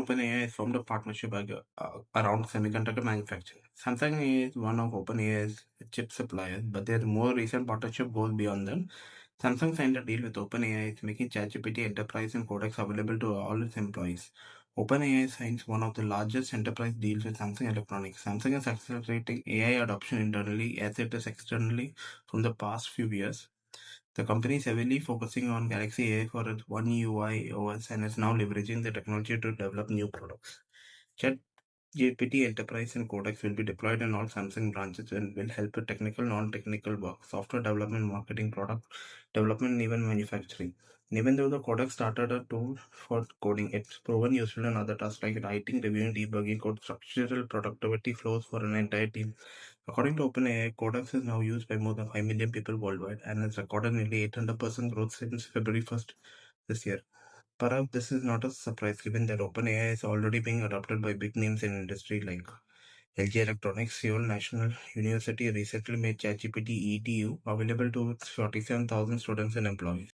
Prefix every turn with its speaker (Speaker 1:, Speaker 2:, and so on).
Speaker 1: OpenAI is formed a partnership around semiconductor manufacturing. Samsung is one of OpenAI's chip suppliers, but their more recent partnership goes beyond them. Samsung signed a deal with OpenAI, making ChatGPT Enterprise and Codex available to all its employees. OpenAI signs one of the largest enterprise deals with Samsung Electronics. Samsung is accelerating AI adoption internally as it is externally from the past few years. The company is heavily focusing on Galaxy AI for its One UI OS and is now leveraging the technology to develop new products. ChatGPT Enterprise and Codex will be deployed in all Samsung branches and will help with technical, non-technical work, software development, marketing, product development, and even manufacturing. Even though the Codex started a tool for coding, it's proven useful in other tasks like writing, reviewing, debugging code, structural productivity flows for an entire team. According to OpenAI, Codex is now used by more than 5 million people worldwide and has recorded nearly 800% growth since February 1st this year. Perhaps this is not a surprise given that OpenAI is already being adopted by big names in industry like LG Electronics. Seoul National University recently made ChatGPT EDU available to its 47,000 students and employees.